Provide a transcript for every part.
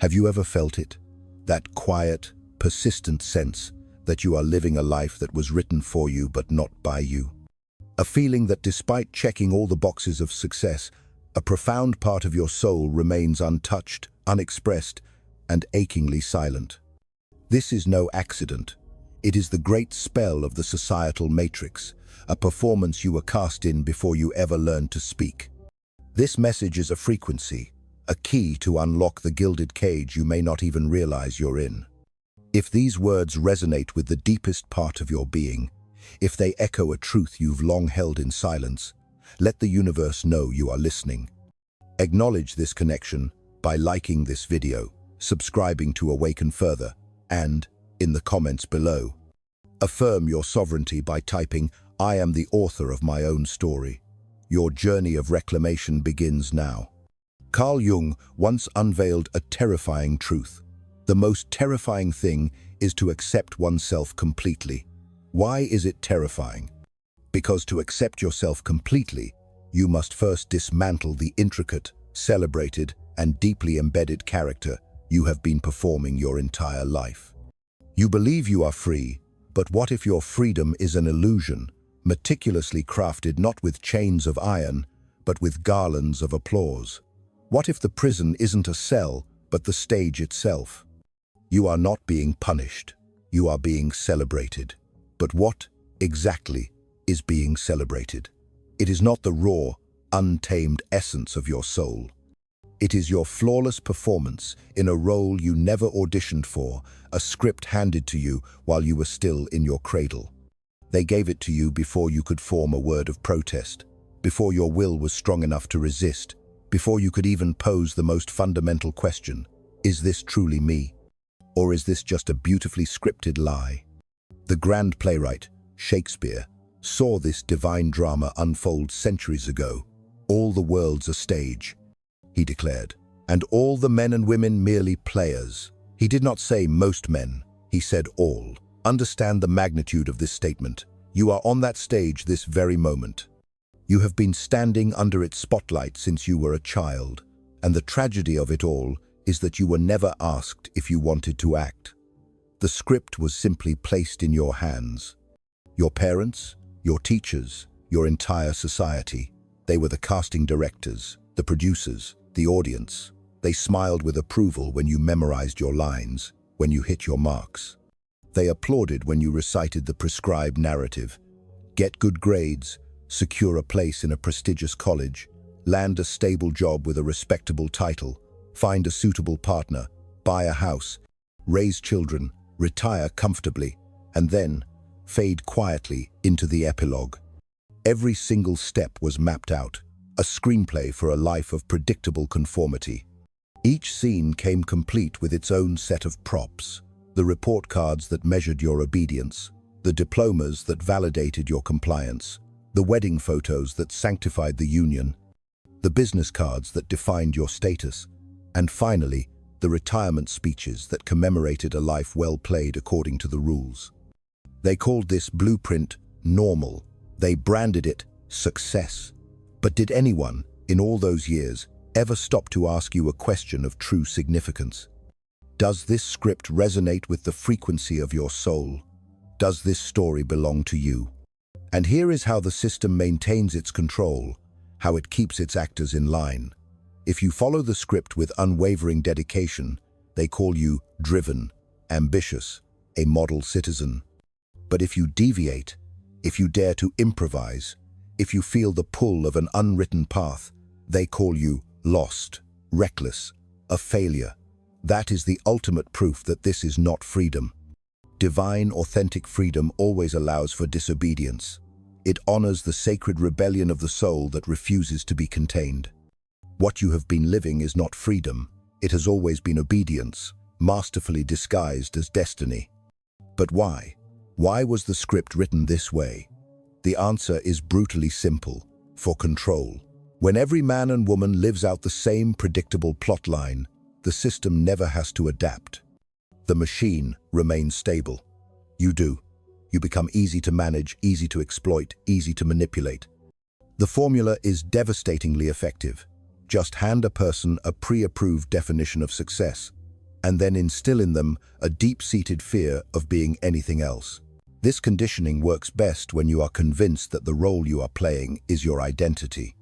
Have you ever felt it? That quiet, persistent sense that you are living a life that was written for you but not by you. A feeling that despite checking all the boxes of success, a profound part of your soul remains untouched, unexpressed, and achingly silent. This is no accident. It is the great spell of the societal matrix, a performance you were cast in before you ever learned to speak. This message is a frequency, a key to unlock the gilded cage you may not even realize you're in. If these words resonate with the deepest part of your being, if they echo a truth you've long held in silence, let the universe know you are listening. Acknowledge this connection by liking this video, subscribing to Awaken Further, and, in the comments below, affirm your sovereignty by typing, "I am the author of my own story." Your journey of reclamation begins now. Carl Jung once unveiled a terrifying truth. The most terrifying thing is to accept oneself completely. Why is it terrifying? Because to accept yourself completely, you must first dismantle the intricate, celebrated, and deeply embedded character you have been performing your entire life. You believe you are free, but what if your freedom is an illusion, meticulously crafted not with chains of iron, but with garlands of applause? What if the prison isn't a cell, but the stage itself? You are not being punished, you are being celebrated. But what, exactly, is being celebrated? It is not the raw, untamed essence of your soul. It is your flawless performance in a role you never auditioned for, a script handed to you while you were still in your cradle. They gave it to you before you could form a word of protest, before your will was strong enough to resist, before you could even pose the most fundamental question: is this truly me? Or is this just a beautifully scripted lie? The grand playwright, Shakespeare, saw this divine drama unfold centuries ago. "All the world's a stage," he declared, "and all the men and women merely players." He did not say most men, he said all. Understand the magnitude of this statement. You are on that stage this very moment. You have been standing under its spotlight since you were a child, and the tragedy of it all is that you were never asked if you wanted to act. The script was simply placed in your hands. Your parents, your teachers, your entire society, they were the casting directors, the producers, the audience. They smiled with approval when you memorized your lines, when you hit your marks. They applauded when you recited the prescribed narrative. Get good grades, secure a place in a prestigious college, land a stable job with a respectable title, find a suitable partner, buy a house, raise children, retire comfortably, and then fade quietly into the epilogue. Every single step was mapped out, a screenplay for a life of predictable conformity. Each scene came complete with its own set of props, the report cards that measured your obedience, the diplomas that validated your compliance, the wedding photos that sanctified the union, the business cards that defined your status, and finally, the retirement speeches that commemorated a life well played according to the rules. They called this blueprint normal. They branded it success. But did anyone, in all those years, ever stop to ask you a question of true significance? Does this script resonate with the frequency of your soul? Does this story belong to you? And here is how the system maintains its control, how it keeps its actors in line. If you follow the script with unwavering dedication, they call you driven, ambitious, a model citizen. But if you deviate, if you dare to improvise, if you feel the pull of an unwritten path, they call you lost, reckless, a failure. That is the ultimate proof that this is not freedom. Divine, authentic freedom always allows for disobedience. It honors the sacred rebellion of the soul that refuses to be contained. What you have been living is not freedom. It has always been obedience, masterfully disguised as destiny. But why? Why was the script written this way? The answer is brutally simple: for control. When every man and woman lives out the same predictable plotline, the system never has to adapt. The machine remains stable. You do. You become easy to manage, easy to exploit, easy to manipulate. The formula is devastatingly effective. Just hand a person a pre-approved definition of success, and then instill in them a deep-seated fear of being anything else. This conditioning works best when you are convinced that the role you are playing is your identity.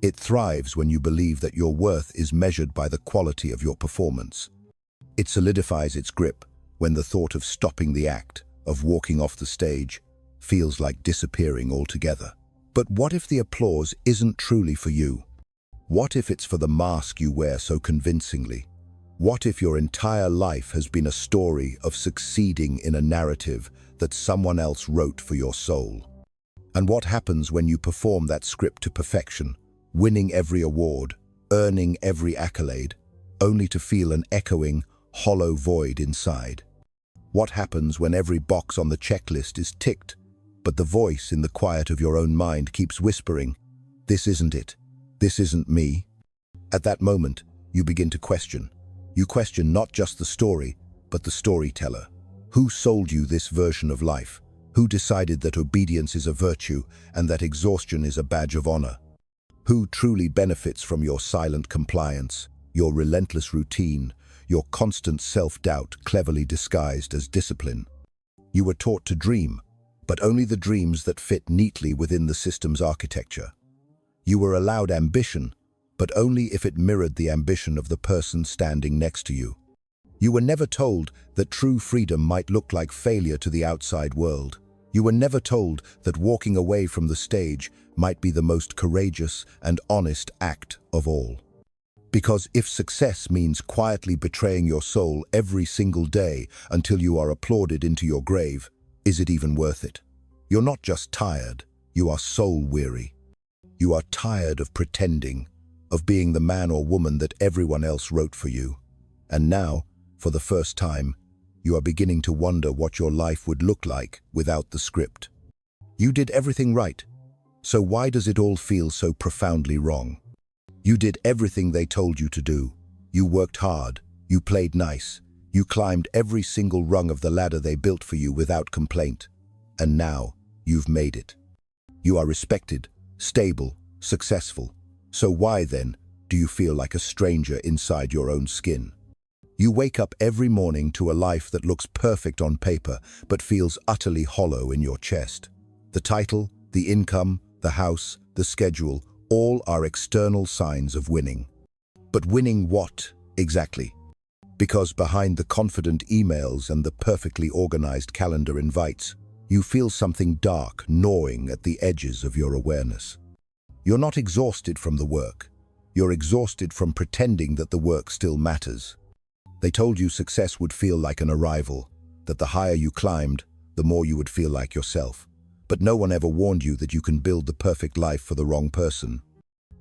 It thrives when you believe that your worth is measured by the quality of your performance. It solidifies its grip when the thought of stopping the act, of walking off the stage, feels like disappearing altogether. But what if the applause isn't truly for you? What if it's for the mask you wear so convincingly? What if your entire life has been a story of succeeding in a narrative that someone else wrote for your soul? And what happens when you perform that script to perfection, winning every award, earning every accolade, only to feel an echoing, hollow void inside? What happens when every box on the checklist is ticked, but the voice in the quiet of your own mind keeps whispering, "This isn't it. This isn't me"? At that moment, you begin to question. You question not just the story, but the storyteller. Who sold you this version of life? Who decided that obedience is a virtue and that exhaustion is a badge of honor? Who truly benefits from your silent compliance, your relentless routine, your constant self-doubt cleverly disguised as discipline? You were taught to dream, but only the dreams that fit neatly within the system's architecture. You were allowed ambition, but only if it mirrored the ambition of the person standing next to you. You were never told that true freedom might look like failure to the outside world. You were never told that walking away from the stage might be the most courageous and honest act of all. Because if success means quietly betraying your soul every single day until you are applauded into your grave, is it even worth it? You're not just tired, you are soul-weary. You are tired of pretending, of being the man or woman that everyone else wrote for you. And now, for the first time, you are beginning to wonder what your life would look like without the script. You did everything right, so why does it all feel so profoundly wrong? You did everything they told you to do. You worked hard, you played nice, you climbed every single rung of the ladder they built for you without complaint. And now, you've made it. You are respected, stable, successful. So why, then, do you feel like a stranger inside your own skin? You wake up every morning to a life that looks perfect on paper but feels utterly hollow in your chest. The title, the income, the house, the schedule, all are external signs of winning. But winning what, exactly? Because behind the confident emails and the perfectly organized calendar invites, you feel something dark gnawing at the edges of your awareness. You're not exhausted from the work. You're exhausted from pretending that the work still matters. They told you success would feel like an arrival, that the higher you climbed, the more you would feel like yourself. But no one ever warned you that you can build the perfect life for the wrong person.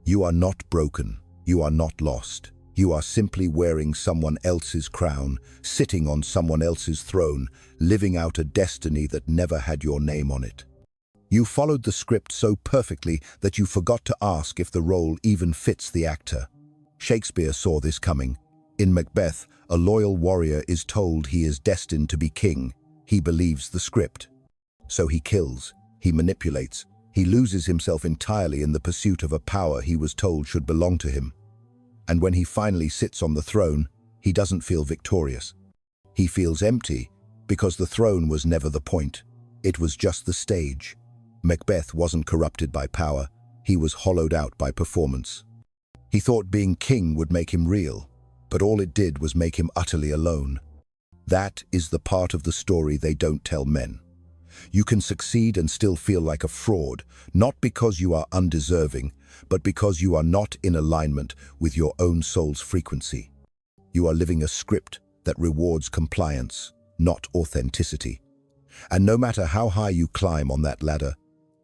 You are not broken. You are not lost. You are simply wearing someone else's crown, sitting on someone else's throne, living out a destiny that never had your name on it. You followed the script so perfectly that you forgot to ask if the role even fits the actor. Shakespeare saw this coming. In Macbeth, a loyal warrior is told he is destined to be king. He believes the script. So he kills, he manipulates, he loses himself entirely in the pursuit of a power he was told should belong to him. And when he finally sits on the throne, he doesn't feel victorious. He feels empty because the throne was never the point. It was just the stage. Macbeth wasn't corrupted by power, he was hollowed out by performance. He thought being king would make him real, but all it did was make him utterly alone. That is the part of the story they don't tell men. You can succeed and still feel like a fraud, not because you are undeserving, but because you are not in alignment with your own soul's frequency. You are living a script that rewards compliance, not authenticity. And no matter how high you climb on that ladder,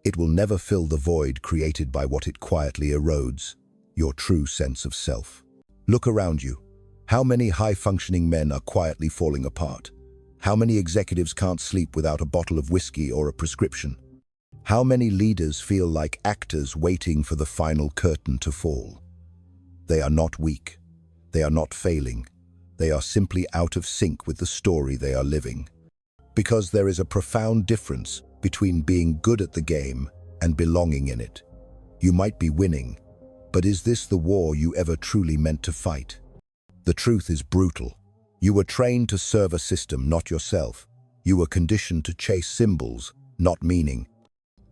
it will never fill the void created by what it quietly erodes, your true sense of self. Look around you. How many high-functioning men are quietly falling apart? How many executives can't sleep without a bottle of whiskey or a prescription? How many leaders feel like actors waiting for the final curtain to fall? They are not weak. They are not failing. They are simply out of sync with the story they are living. Because there is a profound difference between being good at the game and belonging in it. You might be winning, but is this the war you ever truly meant to fight? The truth is brutal. You were trained to serve a system, not yourself. You were conditioned to chase symbols, not meaning.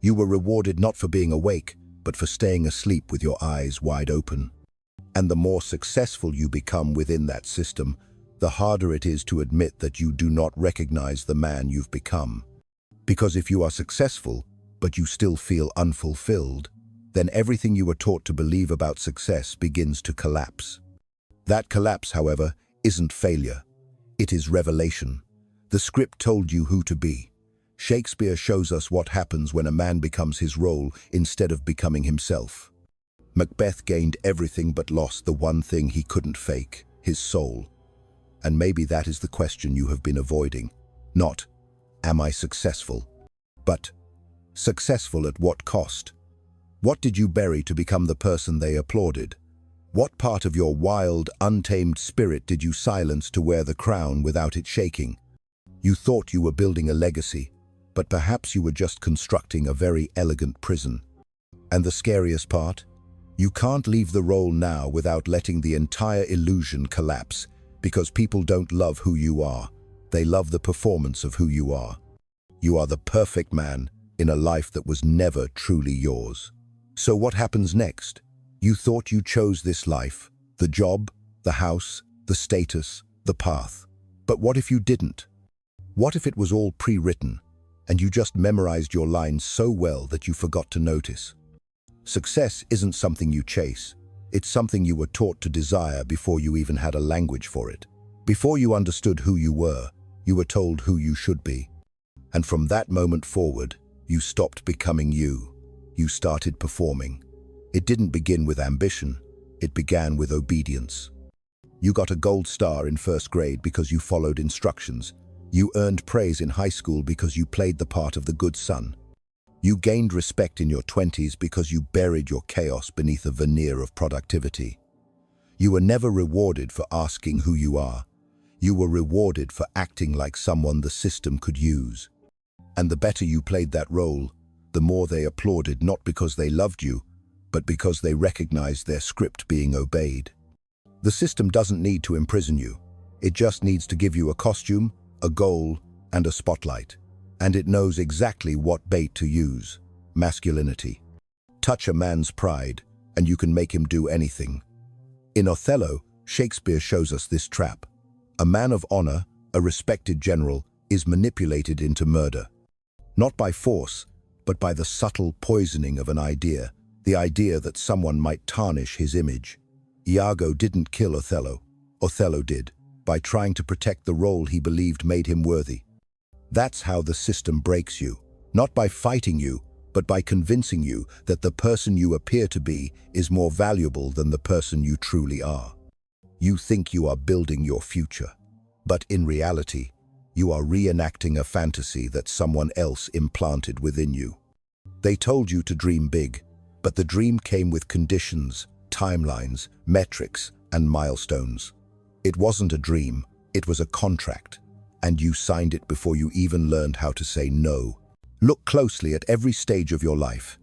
You were rewarded not for being awake, but for staying asleep with your eyes wide open. And the more successful you become within that system, the harder it is to admit that you do not recognize the man you've become. Because if you are successful, but you still feel unfulfilled, then everything you were taught to believe about success begins to collapse. That collapse, however, isn't failure. It is revelation. The script told you who to be. Shakespeare shows us what happens when a man becomes his role instead of becoming himself. Macbeth gained everything but lost the one thing he couldn't fake, his soul. And maybe that is the question you have been avoiding. Not, am I successful? But, successful at what cost? What did you bury to become the person they applauded? What part of your wild, untamed spirit did you silence to wear the crown without it shaking? You thought you were building a legacy, but perhaps you were just constructing a very elegant prison. And the scariest part? You can't leave the role now without letting the entire illusion collapse, because people don't love who you are. They love the performance of who you are. You are the perfect man in a life that was never truly yours. So what happens next? You thought you chose this life, the job, the house, the status, the path. But what if you didn't? What if it was all pre-written, and you just memorized your lines so well that you forgot to notice? Success isn't something you chase. It's something you were taught to desire before you even had a language for it. Before you understood who you were told who you should be. And from that moment forward, you stopped becoming you. You started performing. It didn't begin with ambition. It began with obedience. You got a gold star in first grade because you followed instructions. You earned praise in high school because you played the part of the good son. You gained respect in your 20s because you buried your chaos beneath a veneer of productivity. You were never rewarded for asking who you are. You were rewarded for acting like someone the system could use. And the better you played that role, the more they applauded, not because they loved you, but because they recognized their script being obeyed. The system doesn't need to imprison you. It just needs to give you a costume, a goal, and a spotlight. And it knows exactly what bait to use: masculinity. Touch a man's pride, and you can make him do anything. In Othello, Shakespeare shows us this trap. A man of honor, a respected general, is manipulated into murder. Not by force, but by the subtle poisoning of an idea, the idea that someone might tarnish his image. Iago didn't kill Othello. Othello did, by trying to protect the role he believed made him worthy. That's how the system breaks you, not by fighting you, but by convincing you that the person you appear to be is more valuable than the person you truly are. You think you are building your future, but in reality, you are reenacting a fantasy that someone else implanted within you. They told you to dream big, but the dream came with conditions, timelines, metrics, and milestones. It wasn't a dream, it was a contract, and you signed it before you even learned how to say no. Look closely at every stage of your life.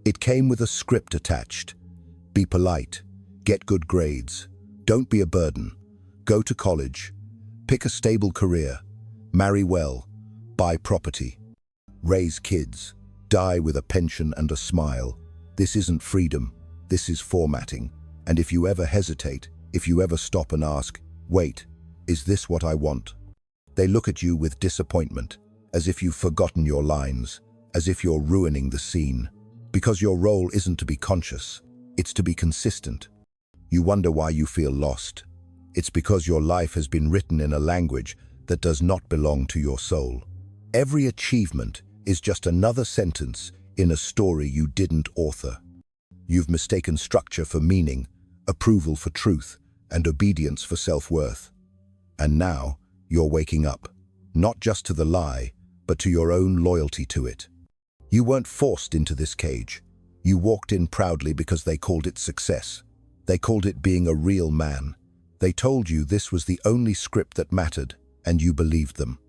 It came with a script attached. Be polite, get good grades, don't be a burden, go to college, pick a stable career, marry well, buy property, raise kids, die with a pension and a smile. This isn't freedom, this is formatting. And if you ever hesitate, if you ever stop and ask, wait, is this what I want? They look at you with disappointment, as if you've forgotten your lines, as if you're ruining the scene. Because your role isn't to be conscious, it's to be consistent. You wonder why you feel lost. It's because your life has been written in a language that does not belong to your soul. Every achievement is just another sentence in a story you didn't author. You've mistaken structure for meaning, approval for truth, and obedience for self-worth. And now, you're waking up, not just to the lie, but to your own loyalty to it. You weren't forced into this cage. You walked in proudly because they called it success. They called it being a real man. They told you this was the only script that mattered, and you believed them.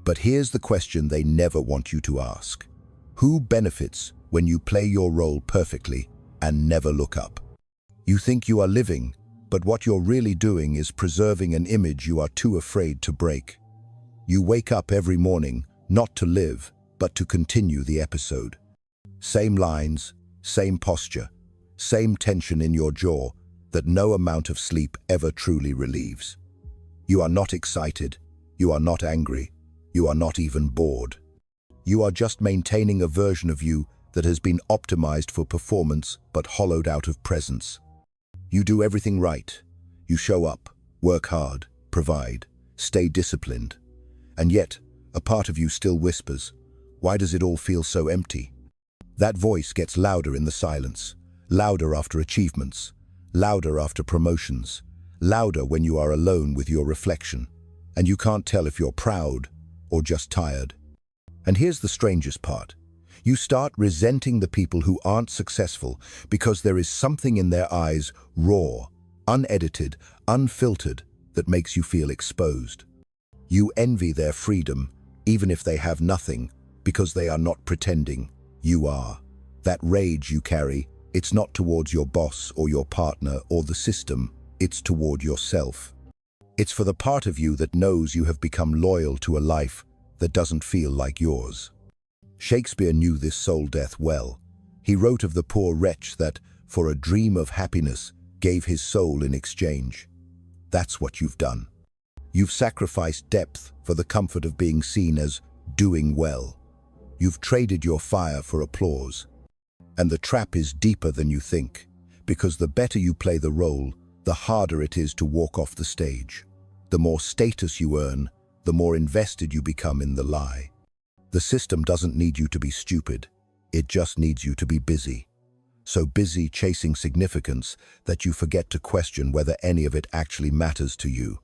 But here's the question they never want you to ask. Who benefits when you play your role perfectly and never look up? You think you are living, But what you're really doing is preserving an image you are too afraid to break. You wake up every morning, not to live, but to continue the episode. Same lines, same posture, same tension in your jaw that no amount of sleep ever truly relieves. You are not excited, you are not angry, you are not even bored. You are just maintaining a version of you that has been optimized for performance but hollowed out of presence. You do everything right. You show up, work hard, provide, stay disciplined. And yet, a part of you still whispers, why does it all feel so empty? That voice gets louder in the silence, louder after achievements, louder after promotions, louder when you are alone with your reflection, and you can't tell if you're proud or just tired. And here's the strangest part. You start resenting the people who aren't successful because there is something in their eyes, raw, unedited, unfiltered, that makes you feel exposed. You envy their freedom, even if they have nothing, because they are not pretending. You are. That rage you carry, it's not towards your boss or your partner or the system, it's toward yourself. It's for the part of you that knows you have become loyal to a life that doesn't feel like yours. Shakespeare knew this soul death well. He wrote of the poor wretch that, for a dream of happiness, gave his soul in exchange. That's what you've done. You've sacrificed depth for the comfort of being seen as doing well. You've traded your fire for applause. And the trap is deeper than you think, because the better you play the role, the harder it is to walk off the stage. The more status you earn, the more invested you become in the lie. The system doesn't need you to be stupid, it just needs you to be busy. So busy chasing significance that you forget to question whether any of it actually matters to you.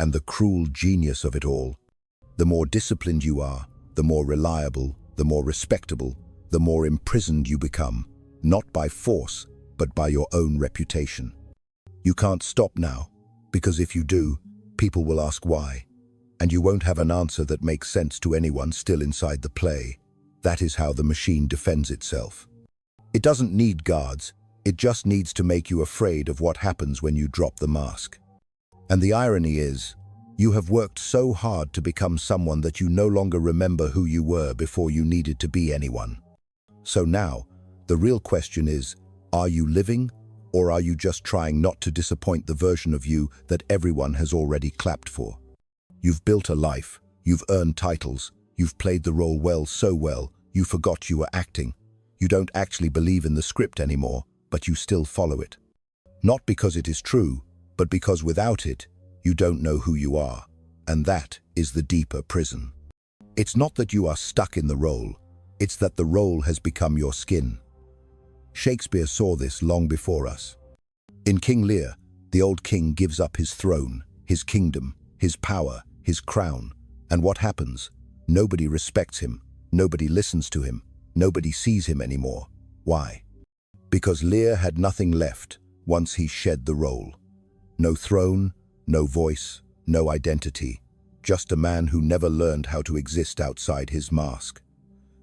And the cruel genius of it all, the more disciplined you are, the more reliable, the more respectable, the more imprisoned you become, not by force, but by your own reputation. You can't stop now, because if you do, people will ask why. And you won't have an answer that makes sense to anyone still inside the play. That is how the machine defends itself. It doesn't need guards, it just needs to make you afraid of what happens when you drop the mask. And the irony is, you have worked so hard to become someone that you no longer remember who you were before you needed to be anyone. So now, the real question is, are you living, or are you just trying not to disappoint the version of you that everyone has already clapped for? You've built a life, you've earned titles, you've played the role well, so well, you forgot you were acting. You don't actually believe in the script anymore, but you still follow it. Not because it is true, but because without it, you don't know who you are. And that is the deeper prison. It's not that you are stuck in the role, it's that the role has become your skin. Shakespeare saw this long before us. In King Lear, the old king gives up his throne, his kingdom, his power, his crown. And what happens? Nobody respects him, nobody listens to him, nobody sees him anymore. Why? Because Lear had nothing left once he shed the role. No throne, no voice, no identity, just a man who never learned how to exist outside his mask.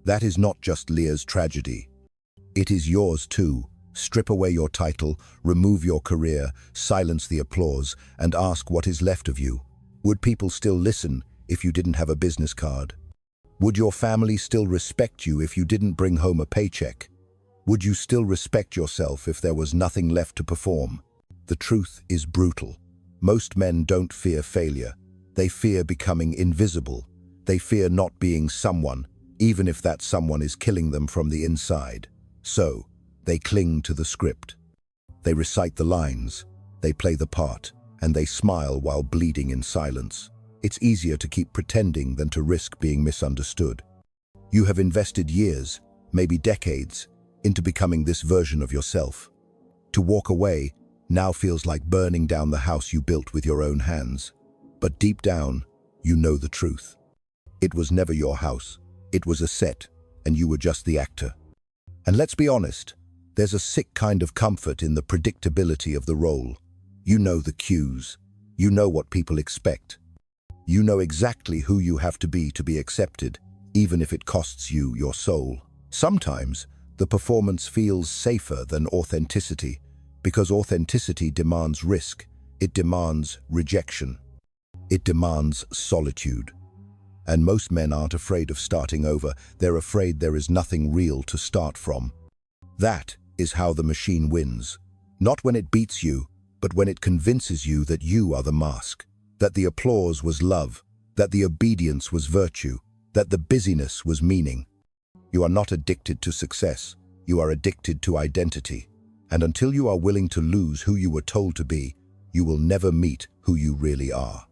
That is not just Lear's tragedy. It is yours too. Strip away your title, remove your career, silence the applause, and ask what is left of you. Would people still listen if you didn't have a business card? Would your family still respect you if you didn't bring home a paycheck? Would you still respect yourself if there was nothing left to perform? The truth is brutal. Most men don't fear failure. They fear becoming invisible. They fear not being someone, even if that someone is killing them from the inside. So, they cling to the script. They recite the lines, they play the part, and they smile while bleeding in silence. It's easier to keep pretending than to risk being misunderstood. You have invested years, maybe decades, into becoming this version of yourself. To walk away now feels like burning down the house you built with your own hands. But deep down, you know the truth. It was never your house. It was a set, and you were just the actor. And let's be honest, there's a sick kind of comfort in the predictability of the role. You know the cues. You know what people expect. You know exactly who you have to be accepted, even if it costs you your soul. Sometimes, the performance feels safer than authenticity, because authenticity demands risk, It demands rejection. It demands solitude. And most men aren't afraid of starting over. They're afraid there is nothing real to start from. That is how the machine wins. Not when it beats you, but when it convinces you that you are the mask, that the applause was love, that the obedience was virtue, that the busyness was meaning. You are not addicted to success. You are addicted to identity. And until you are willing to lose who you were told to be, you will never meet who you really are.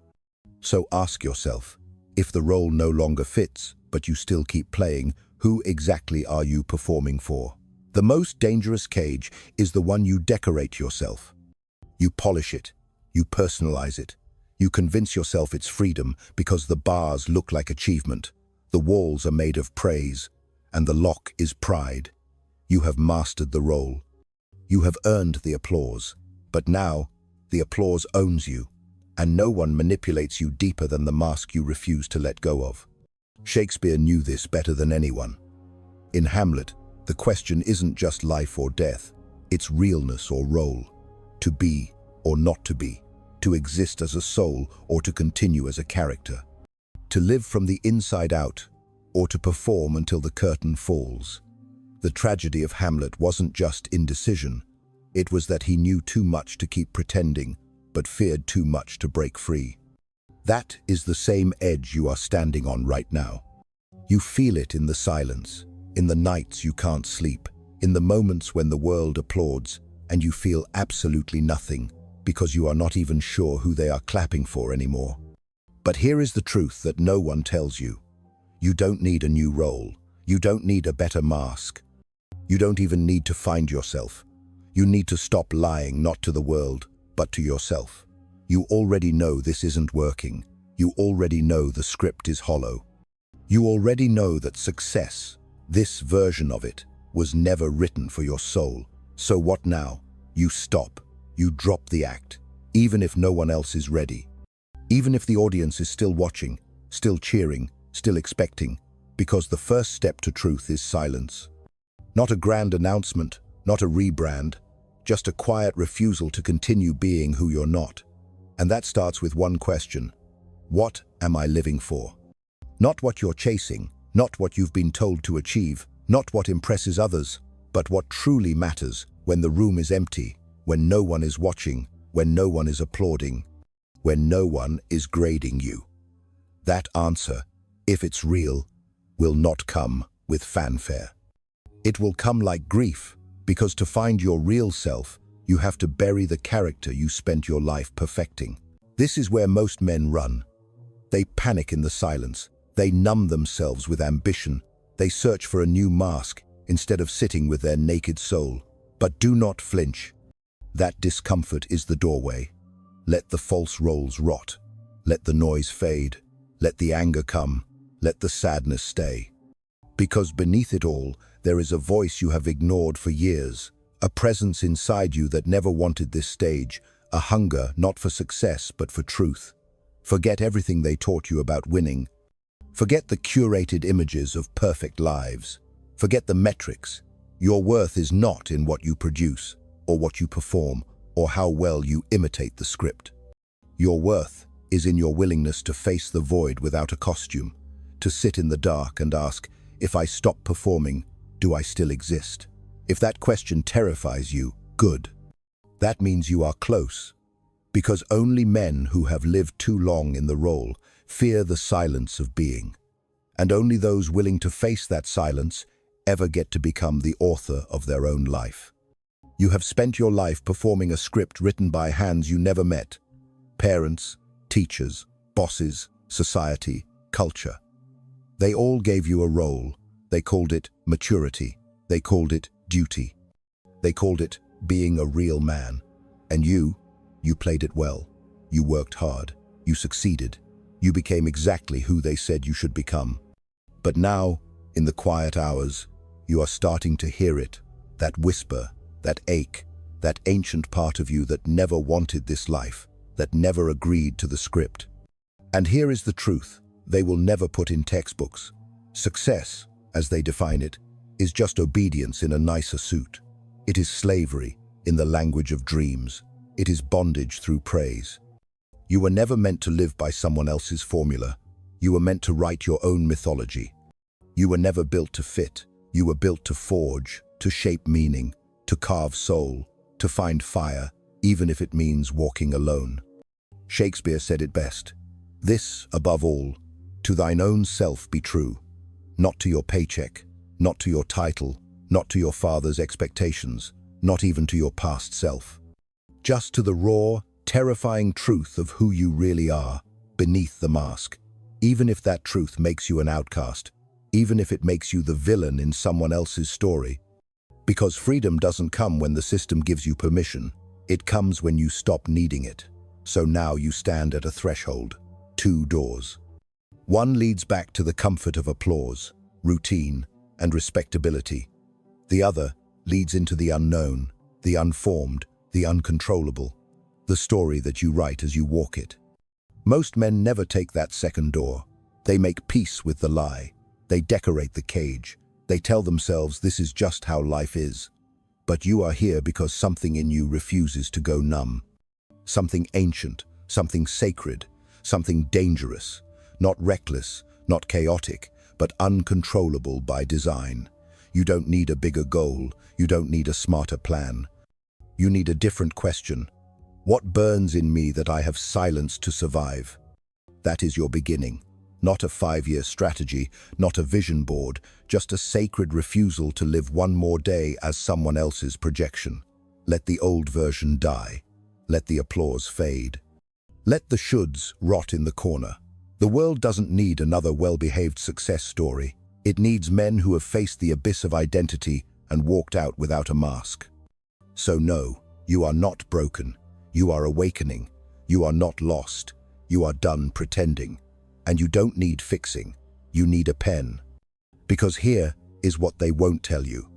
So ask yourself, if the role no longer fits, but you still keep playing, who exactly are you performing for? The most dangerous cage is the one you decorate yourself. You polish it, you personalize it, you convince yourself it's freedom because the bars look like achievement, the walls are made of praise, and the lock is pride. You have mastered the role. You have earned the applause, but now the applause owns you, and no one manipulates you deeper than the mask you refuse to let go of. Shakespeare knew this better than anyone. In Hamlet, the question isn't just life or death, it's realness or role, to be or not to be, to exist as a soul or to continue as a character, to live from the inside out or to perform until the curtain falls. The tragedy of Hamlet wasn't just indecision, it was that he knew too much to keep pretending, but feared too much to break free. That is the same edge you are standing on right now. You feel it in the silence, in the nights you can't sleep, in the moments when the world applauds and you feel absolutely nothing because you are not even sure who they are clapping for anymore. But here is the truth that no one tells you. You don't need a new role. You don't need a better mask. You don't even need to find yourself. You need to stop lying not to the world, but to yourself. You already know this isn't working. You already know the script is hollow. You already know that success, this version of it, was never written for your soul. So what now? You stop. You drop the act, even if no one else is ready. Even if the audience is still watching, still cheering, still expecting, because the first step to truth is silence. Not a grand announcement, not a rebrand, just a quiet refusal to continue being who you're not. And that starts with one question. What am I living for? Not what you're chasing, not what you've been told to achieve, not what impresses others, but what truly matters when the room is empty, when no one is watching, when no one is applauding, when no one is grading you. That answer, if it's real, will not come with fanfare. It will come like grief, because to find your real self, you have to bury the character you spent your life perfecting. This is where most men run. They panic in the silence. They numb themselves with ambition. They search for a new mask instead of sitting with their naked soul. But do not flinch. That discomfort is the doorway. Let the false roles rot. Let the noise fade. Let the anger come. Let the sadness stay. Because beneath it all, there is a voice you have ignored for years, a presence inside you that never wanted this stage, a hunger not for success but for truth. Forget everything they taught you about winning. Forget the curated images of perfect lives. Forget the metrics. Your worth is not in what you produce, or what you perform, or how well you imitate the script. Your worth is in your willingness to face the void without a costume, to sit in the dark and ask, if I stop performing, do I still exist? If that question terrifies you, good. That means you are close. Because only men who have lived too long in the role fear the silence of being. And only those willing to face that silence ever get to become the author of their own life. You have spent your life performing a script written by hands you never met. Parents, teachers, bosses, society, culture. They all gave you a role. They called it maturity. They called it duty. They called it being a real man. And you played it well. You worked hard. You succeeded. You became exactly who they said you should become. But now, in the quiet hours, you are starting to hear it, that whisper, that ache, that ancient part of you that never wanted this life, that never agreed to the script. And here is the truth they will never put in textbooks. Success, as they define it, is just obedience in a nicer suit. It is slavery in the language of dreams. It is bondage through praise. You were never meant to live by someone else's formula. You were meant to write your own mythology. You were never built to fit. You were built to forge, to shape meaning, to carve soul, to find fire, even if it means walking alone. Shakespeare said it best. This, above all, to thine own self be true. Not to your paycheck, not to your title, not to your father's expectations, not even to your past self. Just to the raw, terrifying truth of who you really are, beneath the mask. Even if that truth makes you an outcast, even if it makes you the villain in someone else's story. Because freedom doesn't come when the system gives you permission. It comes when you stop needing it. So now you stand at a threshold. 2 doors. One leads back to the comfort of applause, routine, and respectability. The other leads into the unknown, the unformed, the uncontrollable. The story that you write as you walk it. Most men never take that second door. They make peace with the lie. They decorate the cage. They tell themselves this is just how life is. But you are here because something in you refuses to go numb. Something ancient, something sacred, something dangerous. Not reckless, not chaotic, but uncontrollable by design. You don't need a bigger goal. You don't need a smarter plan. You need a different question. What burns in me that I have silenced to survive? That is your beginning. Not a 5-year strategy, not a vision board, just a sacred refusal to live one more day as someone else's projection. Let the old version die. Let the applause fade. Let the shoulds rot in the corner. The world doesn't need another well-behaved success story. It needs men who have faced the abyss of identity and walked out without a mask. So no, you are not broken. You are awakening. You are not lost. You are done pretending. And you don't need fixing. You need a pen. Because here is what they won't tell you.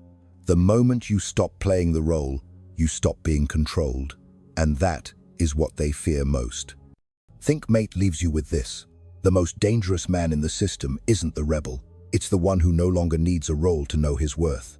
The moment you stop playing the role, you stop being controlled. And that is what they fear most. Think Mate leaves you with this. The most dangerous man in the system isn't the rebel. It's the one who no longer needs a role to know his worth.